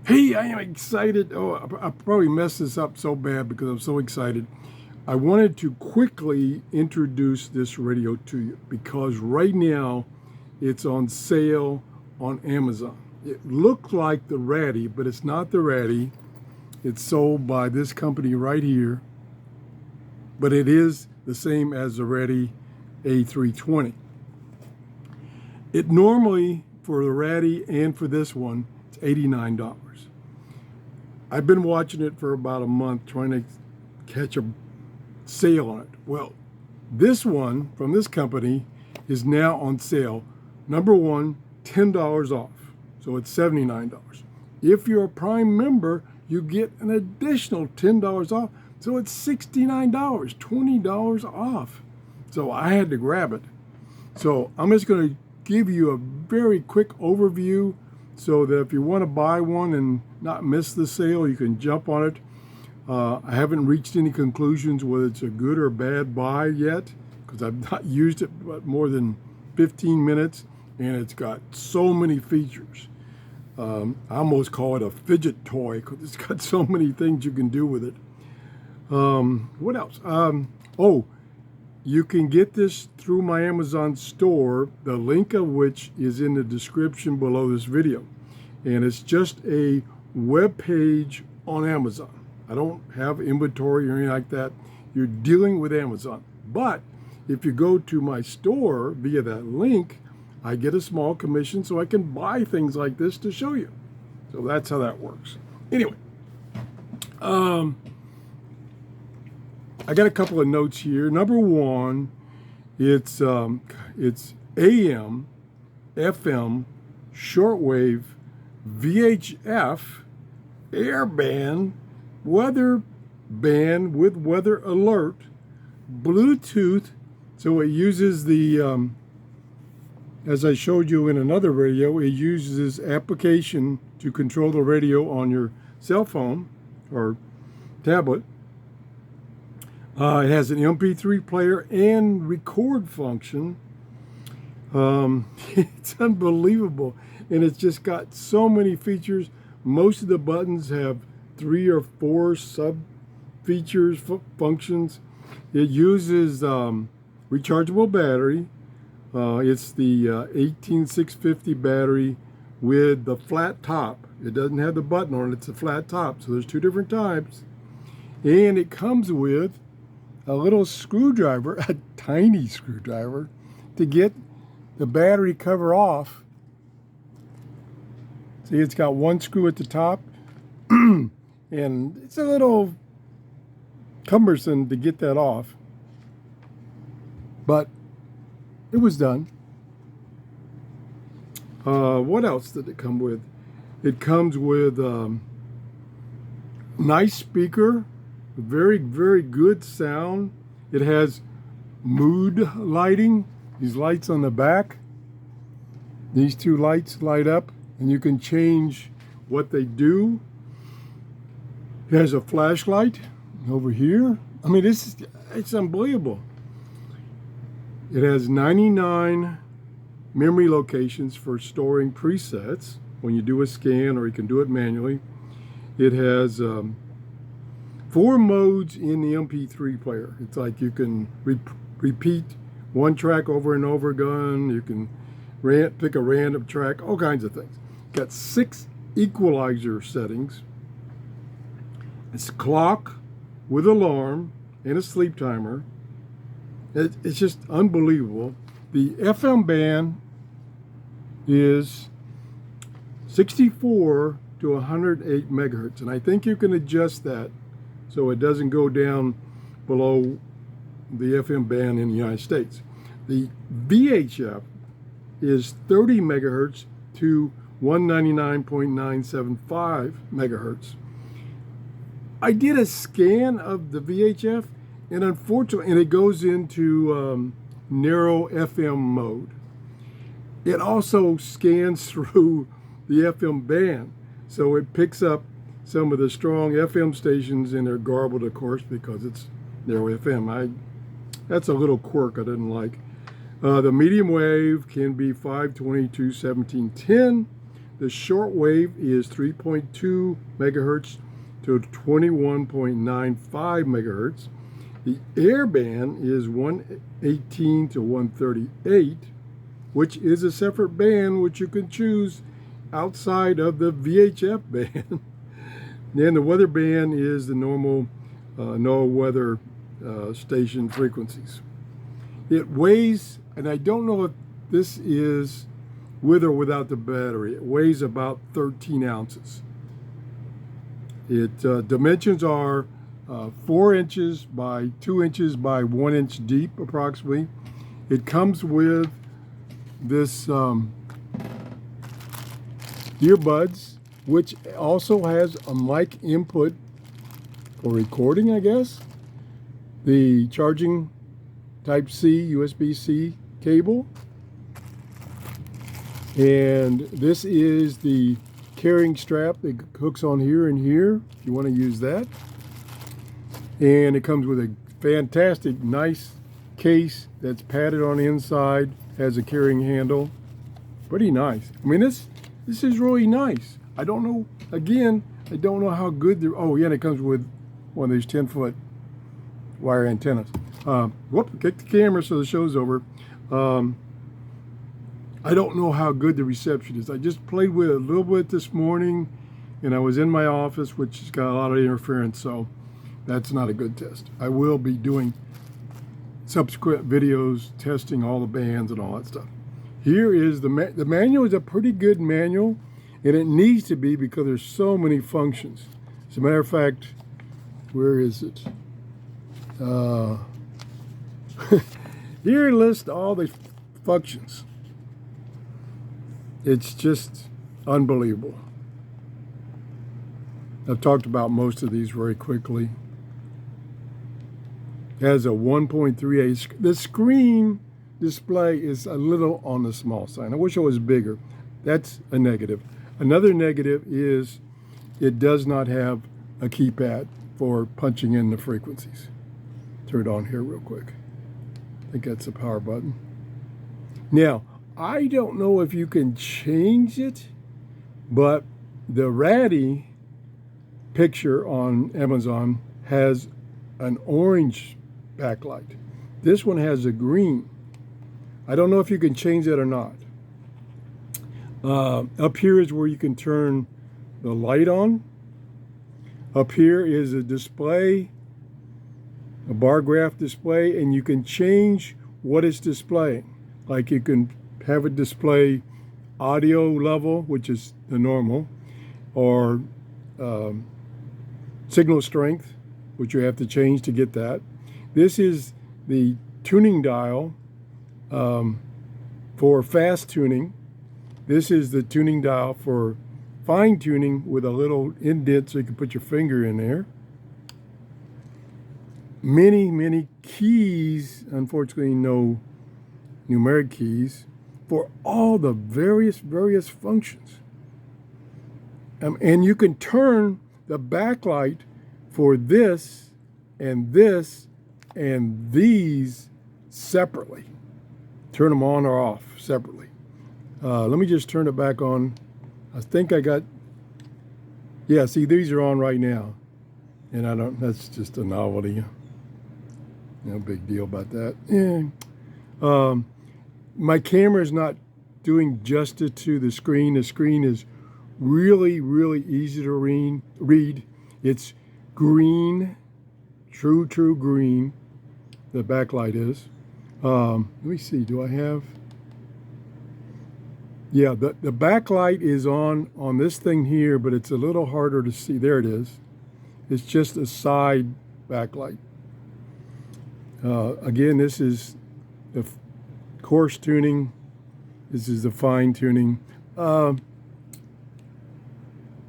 Hey, I am excited. Oh, I probably messed this up so bad because I'm so excited. I wanted to quickly introduce this radio to you because right now it's on sale on Amazon. It looked like the Ratty, but it's not the Ratty. It's sold by this company right here, but it is the same as the Ratty A320. It normally, for the Ratty and for this one, it's $89. I've been watching it for about a month trying to catch a sale on it. Well, this one from this company is now on sale. Number one, $10 off. So it's $79. If you're a Prime member, you get an additional $10 off. So it's $69, $20 off. So I had to grab it. So I'm just going to give you a very quick overview so that if you want to buy one and not miss the sale, you can jump on it. I haven't reached any conclusions whether it's a good or bad buy yet because I've not used it but more than 15 minutes and it's got so many features. I almost call it a fidget toy because it's got so many things you can do with it. What else? Oh, you can get this through my Amazon store, the link of which is in the description below this video. And it's just a web page on Amazon. I don't have inventory or anything like that. You're dealing with Amazon. But if you go to my store via that link, I get a small commission so I can buy things like this to show you. So that's how that works. Anyway, I got a couple of notes here. Number one, it's AM, FM, shortwave, VHF, airband, weather band with weather alert, Bluetooth. So it uses the, as I showed you in another video, it uses this application to control the radio on your cell phone or tablet. It has an MP3 player and record function. It's unbelievable. And it's just got so many features. Most of the buttons have 3 or 4 sub features, functions. It uses rechargeable battery. It's the 18650 battery with the flat top. It doesn't have the button on it. It's a flat top. So there's 2 different types. And it comes with a little screwdriver, a tiny screwdriver, to get the battery cover off. See, it's got 1 screw at the top, and it's a little cumbersome to get that off, but it was done. What else did it come with? It comes with nice speaker, very, very good sound. It has mood lighting. These lights on the back. These 2 lights light up and you can change what they do. It has a flashlight over here. I mean, it's unbelievable. It has 99 memory locations for storing presets when you do a scan, or you can do it manually. It has 4 modes in the MP3 player. It's like you can repeat one track over and over again. You can pick a random track, all kinds of things. Got 6 equalizer settings. It's a clock with alarm and a sleep timer. It's just unbelievable. The FM band is 64 to 108 megahertz, and I think you can adjust that so it doesn't go down below the FM band in the United States. The VHF is 30 megahertz to 199.975 megahertz. I did a scan of the VHF, and unfortunately, it goes into narrow FM mode. It also scans through the FM band, so it picks up some of the strong FM stations, and they're garbled, of course, because it's narrow FM. That's a little quirk I didn't like. The medium wave can be 522, 1710. The shortwave is 3.2 megahertz to 21.95 megahertz. The airband is 118 to 138, which is a separate band which you can choose outside of the VHF band. Then the weather band is the normal no weather station frequencies. It weighs, and I don't know if this is with or without the battery, it weighs about 13 ounces. It dimensions are 4 inches by 2 inches by 1 inch deep approximately. It comes with this earbuds, which also has a mic input for recording, I guess. The charging Type-C, USB-C cable. And this is the carrying strap that hooks on here and here, if you want to use that. And it comes with a fantastic, nice case that's padded on the inside, has a carrying handle. Pretty nice. I mean, this is really nice. I don't know, again, I don't know how good they're, oh yeah, and it comes with one of these 10-foot wire antennas. Whoop, kick the camera so the show's over. I don't know how good the reception is. I just played with it a little bit this morning, and I was in my office, which has got a lot of interference, so that's not a good test. I will be doing subsequent videos testing all the bands and all that stuff. Here is the manual is a pretty good manual, and it needs to be because there's so many functions. As a matter of fact, where is it? Here lists all the functions. It's just unbelievable. I've talked about most of these very quickly. It has a 1.38. The screen display is a little on the small side. I wish it was bigger. That's a negative. Another negative is it does not have a keypad for punching in the frequencies. Turn it on here real quick. I think that's the power button. Now, I don't know if you can change it, but the Ratty picture on Amazon has an orange backlight. This one has a green. I don't know if you can change that or not. Up here is where you can turn the light on. Up here is a display, a bar graph display, and you can change what it's displaying. Like you can have it display audio level, which is the normal, or signal strength, which you have to change to get that. This is the tuning dial for fast tuning. This is the tuning dial for fine tuning with a little indent so you can put your finger in there. Many keys, unfortunately no numeric keys, for all the various functions. And you can turn the backlight for this and these separately. Turn them on or off separately. Let me just turn it back on. I think I got, yeah, see, these are on right now. And I don't, that's just a novelty. No big deal about that. Yeah. My camera is not doing justice to the screen. The screen is really easy to read. It's green, true green. The backlight is. Let me see, do I have? Yeah, the backlight is on this thing here, but it's a little harder to see. There it is. It's just a side backlight. Again, this is the coarse tuning. This is the fine tuning.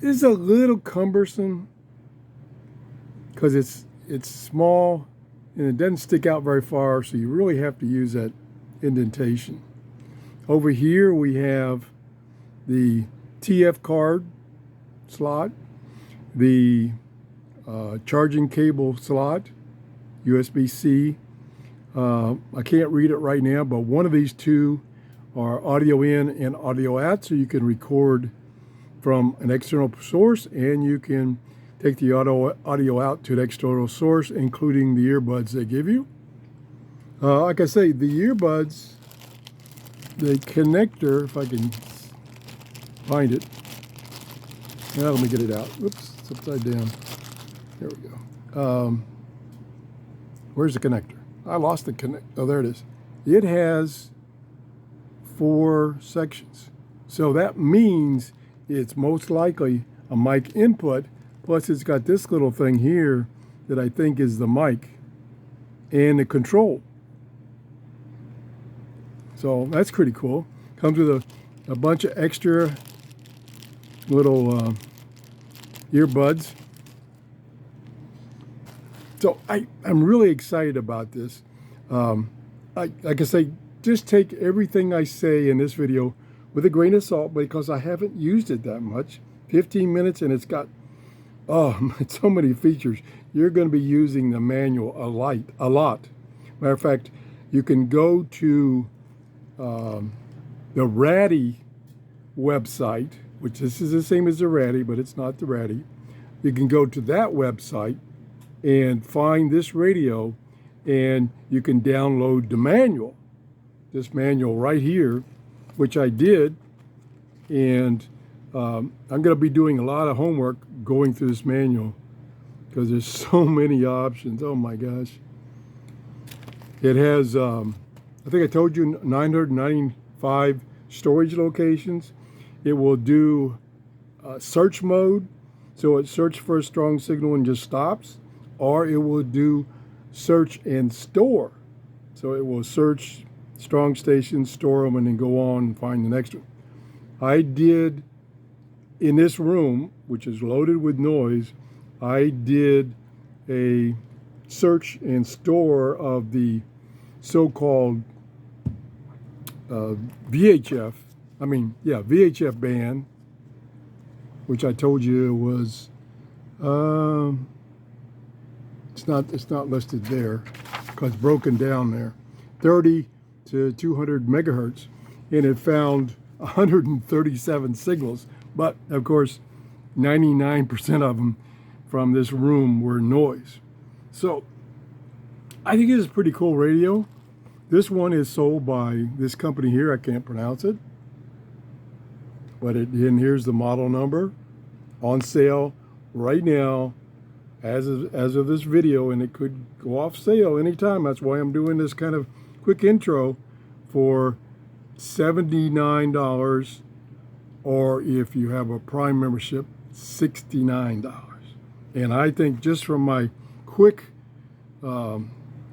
It's a little cumbersome because it's small and it doesn't stick out very far, so you really have to use that indentation. Over here we have the TF card slot, the charging cable slot, USB-C. I can't read it right now, but one of these two are audio in and audio out, so you can record from an external source, and you can take the audio out to the external source, including the earbuds they give you. Like I say, the earbuds, the connector, if I can find it. Now let me get it out. Oops, it's upside down. There we go. Where's the connector? I lost the connect. Oh, there it is. It has 4 sections. So that means it's most likely a mic input, plus it's got this little thing here that I think is the mic and the control. So that's pretty cool. Comes with a bunch of extra little earbuds. So I'm really excited about this. Like I say, just take everything I say in this video with a grain of salt, because I haven't used it that much. 15 minutes and it's got, so many features. You're going to be using the manual a lot. Matter of fact, you can go to the Ratty website, which this is the same as the Ratty, but it's not the Ratty. You can go to that website and find this radio, and you can download the manual, this manual right here, which I did. And I'm going to be doing a lot of homework going through this manual because there's so many options. Oh my gosh. It has, I think I told you, 995 storage locations. It will do search mode, so it searches for a strong signal and just stops, or it will do search and store. So it will search strong stations, store them, and then go on and find the next one. I did, in this room, which is loaded with noise, I did a search and store of the so-called VHF band, which I told you was, it's not listed there because it's broken down there, 30 to 200 megahertz, and it found 137 signals. But of course, 99% of them from this room were noise. So I think it is a pretty cool radio. This one is sold by this company here. I can't pronounce it, but and here's the model number, on sale right now as of this video, and it could go off sale anytime. That's why I'm doing this kind of quick intro for $79, or if you have a Prime membership, $69. And I think just from my quick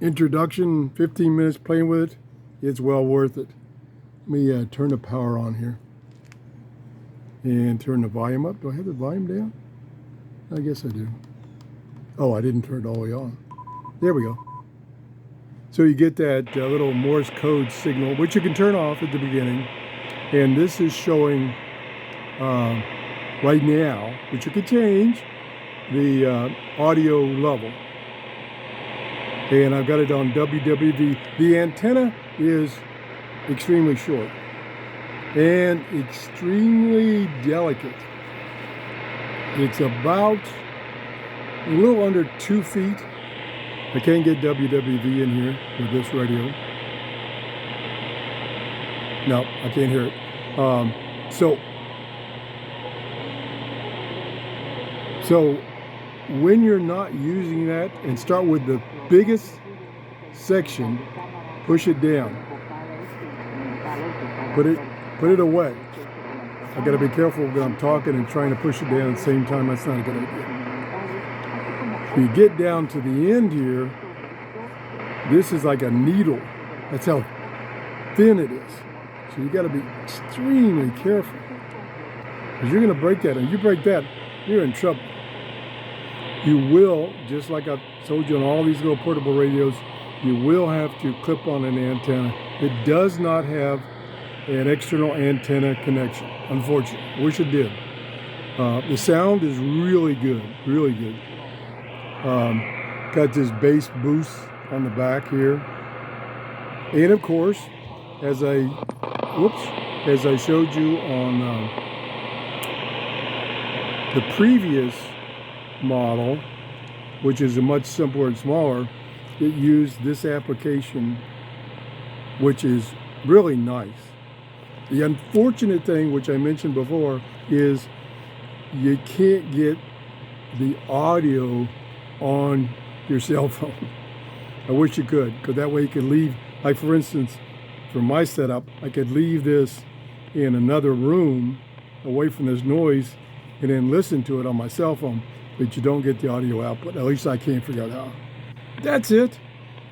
introduction, 15 minutes playing with it, it's well worth it. Let me turn the power on here and turn the volume up. Do I have the volume down? I guess I do. Oh, I didn't turn it all the way on. There we go. So you get that little Morse code signal, which you can turn off at the beginning. And this is showing right now, which you can change, the audio level. And I've got it on WWV. The antenna is extremely short and extremely delicate. It's about a little under 2 feet. I can't get WWV in here with this radio. No, I can't hear it. So when you're not using that, and start with the biggest section, push it down. Put it away. I got to be careful when I'm talking and trying to push it down at the same time. That's not a good idea. You get down to the end here, this is like a needle. That's how thin it is. So you got to be extremely careful, because you're going to break that, and you break that, you're in trouble. You will, just like I've told you on all these little portable radios, you will have to clip on an antenna. It does not have an external antenna connection, unfortunately. Wish it did. The sound is really good, really good. Got this bass boost on the back here. And of course, as I showed you on The previous model, which is a much simpler and smaller, it used this application, which is really nice. The unfortunate thing, which I mentioned before, is you can't get the audio on your cell phone. I wish you could, because that way you could leave, like for instance, for my setup, I could leave this in another room away from this noise and then listen to it on my cell phone, but you don't get the audio output. At least I can't figure out how. That's it.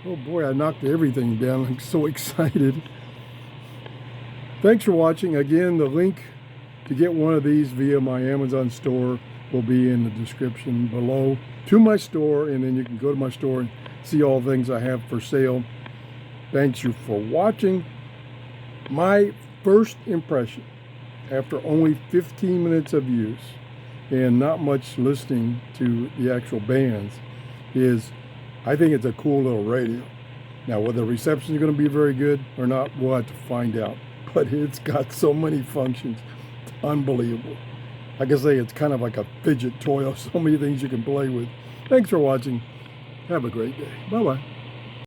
Oh boy, I knocked everything down. I'm so excited. Thanks for watching. Again, the link to get one of these via my Amazon store will be in the description below to my store, and then you can go to my store and see all the things I have for sale. Thanks you for watching. My first impression after only 15 minutes of use and not much listening to the actual bands is I think it's a cool little radio. Now, whether the reception is going to be very good or not, we'll have to find out. But it's got so many functions. It's unbelievable. Like I say, it's kind of like a fidget toy of so many things you can play with. Thanks for watching. Have a great day. Bye-bye.